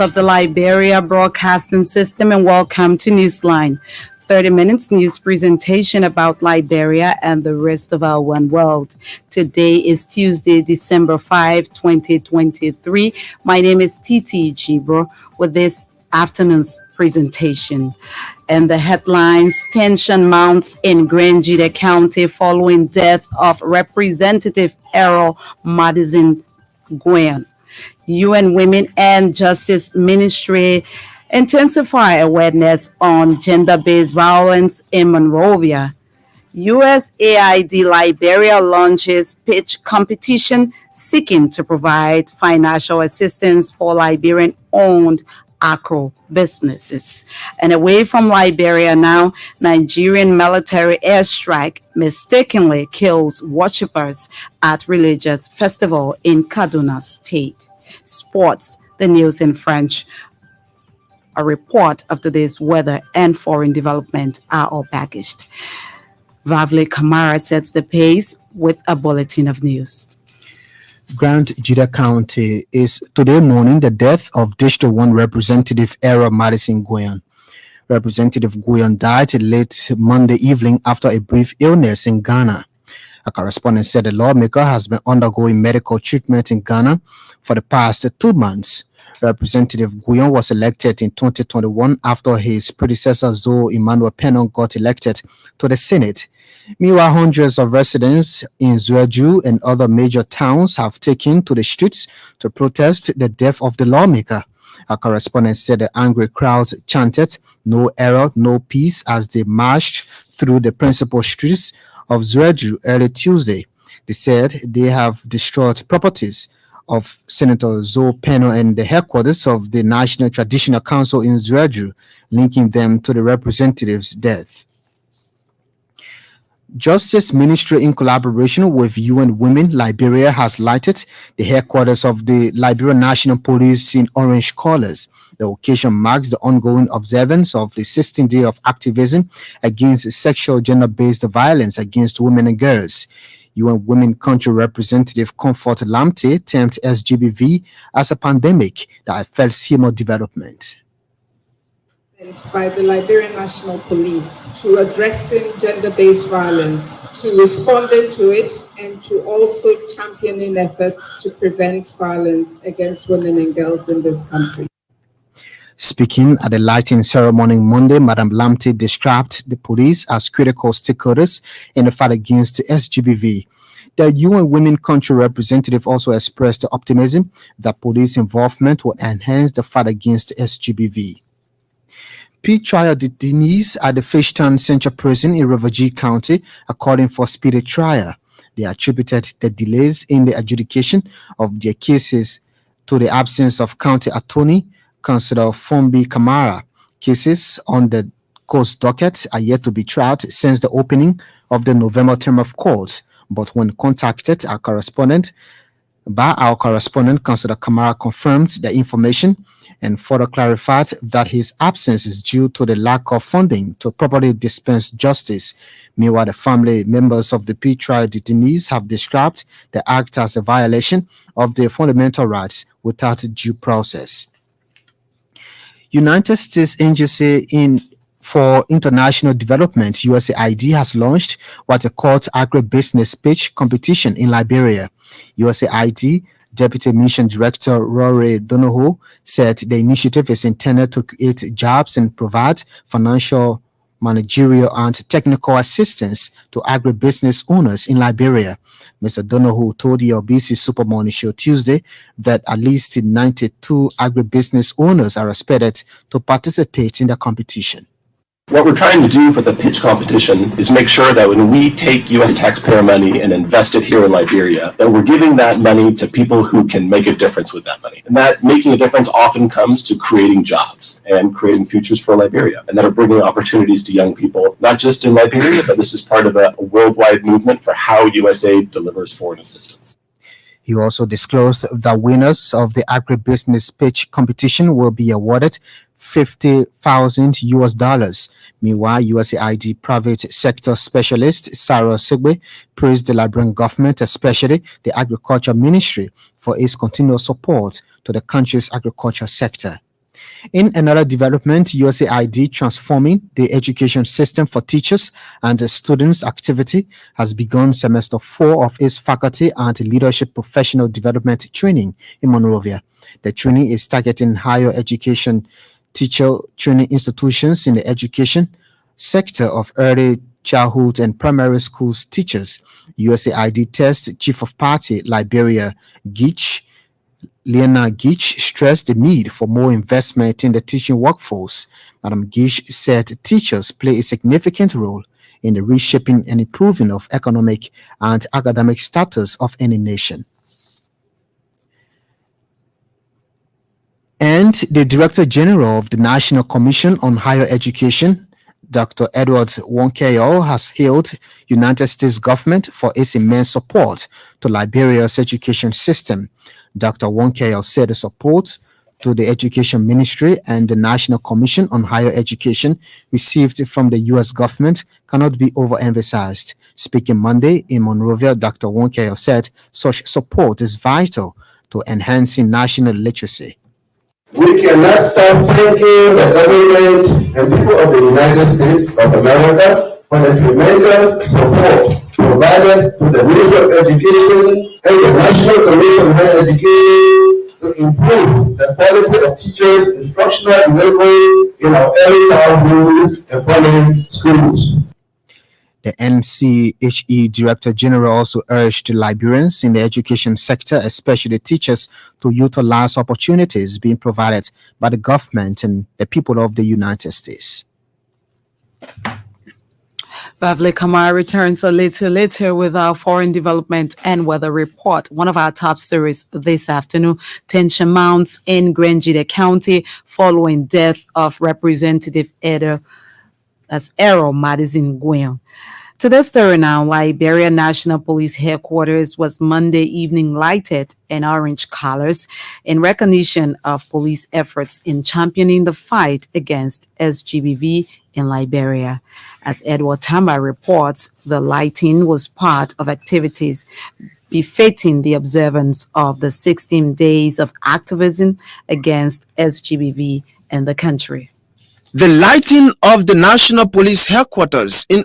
of the Liberia Broadcasting System, and welcome to Newsline. 30 minutes news presentation about Liberia and the rest of our one world. Today is Tuesday, December 5, 2023. My name is Titi Jibro with this afternoon's presentation. And the headlines: tension mounts in Grangida County following death of Representative Errol Madison Gwen. UN Women and Justice Ministry intensify awareness on gender-based violence in Monrovia. USAID Liberia launches pitch competition seeking to provide financial assistance for Liberian-owned agro businesses. And away from Liberia now, Nigerian military airstrike mistakenly kills worshippers at religious festival in Kaduna State. Sports, the news in French. A report of today's weather and foreign development are all packaged. Vavle Kamara sets the pace with a bulletin of news. Grangida County is today mourning the death of District 1 Representative Errol Madison Gwen. Representative Gwen died late Monday evening after a brief illness in Ghana. A correspondent said the lawmaker has been undergoing medical treatment in Ghana for the past 2 months. Representative Gwen was elected in 2021 after his predecessor Zoe Emmanuel Pennon got elected to the Senate. Meanwhile, hundreds of residents in Zueju and other major towns have taken to the streets to protest the death of the lawmaker. A correspondent said the angry crowds chanted "No error, no peace" as they marched through the principal streets of Zueju early Tuesday. They said they have destroyed properties of Senator Zoe Pennon and the headquarters of the National Traditional Council in Zueju, linking them to the representative's death. Justice Ministry, in collaboration with UN Women Liberia, has lighted the headquarters of the Liberian National Police in orange colors. The occasion marks the ongoing observance of the 16th day of activism against sexual gender-based violence against women and girls. UN Women Country Representative Comfort Lamte termed SGBV as a pandemic that affects human development. By the Liberian National Police to addressing gender-based violence, to responding to it, and to also championing efforts to prevent violence against women and girls in this country. Speaking at the lighting ceremony Monday, Madam Lamte described the police as critical stakeholders in the fight against SGBV. The UN Women Country representative also expressed optimism that police involvement will enhance the fight against SGBV. Pre-trial detainees at the Fishtown Central Prison in Riverview County are calling for speedy trial. They attributed the delays in the adjudication of their cases to the absence of county attorney, Councillor Fombi Kamara. Cases on the coast docket are yet to be tried since the opening of the November term of court. But when contacted by our correspondent, Councillor Kamara confirmed the information and further clarified that his absence is due to the lack of funding to properly dispense justice. Meanwhile, the family members of the pre-trial detainees have described the act as a violation of their fundamental rights without due process. United States Agency for International Development, USAID, has launched what it calls agribusiness pitch competition in Liberia. USAID Deputy Mission Director Rory Donohoe said the initiative is intended to create jobs and provide financial, managerial, and technical assistance to agribusiness owners in Liberia. Mr. Donohoe told the Elbc Super Morning Show Tuesday that at least 92 agribusiness owners are expected to participate in the competition. What we're trying to do for the pitch competition is make sure that when we take U.S. taxpayer money and invest it here in Liberia, that we're giving that money to people who can make a difference with that money. And that making a difference often comes to creating jobs and creating futures for Liberia, and that are bringing opportunities to young people, not just in Liberia, but this is part of a worldwide movement for how USA delivers foreign assistance. He also disclosed that winners of the agribusiness pitch competition will be awarded $50,000. Meanwhile, USAID private sector specialist Sarah Sigbe praised the Liberian government, especially the Agriculture Ministry, for its continual support to the country's agriculture sector. In another development, USAID transforming the education system for teachers and the students activity has begun semester 4 of its faculty and leadership professional development training in Monrovia. The training is targeting higher education teacher training institutions in the education sector of early childhood and primary schools teachers. USAID test chief of party Liberia Gitch Liana Gitch stressed the need for more investment in the teaching workforce. Madam Gitch said teachers play a significant role in the reshaping and improving of economic and academic status of any nation. And the Director General of the National Commission on Higher Education, Dr. Edward Wonkeyo, has hailed United States government for its immense support to Liberia's education system. Dr. Wonkeyo said the support to the Education Ministry and the National Commission on Higher Education received from the U.S. government cannot be overemphasized. Speaking Monday in Monrovia, Dr. Wonkeyo said such support is vital to enhancing national literacy. We cannot stop thanking the government and people of the United States of America for the tremendous support provided to the Ministry of Education and the National Commission on Higher Education to improve the quality of teachers' instructional delivery in our early childhood and primary schools. The NCHE Director General also urged Liberians in the education sector, especially teachers, to utilize opportunities being provided by the government and the people of the United States. Bavle Kamar returns a little later with our foreign development and weather report. One of our top stories this afternoon: tension mounts in Grangeda County following death of Representative Errol Madison Gwen. To this story now, Liberia National Police Headquarters was Monday evening lighted in orange colors in recognition of police efforts in championing the fight against SGBV in Liberia. As Edward Tamba reports, the lighting was part of activities befitting the observance of the 16 days of activism against SGBV in the country. The lighting of the National Police Headquarters in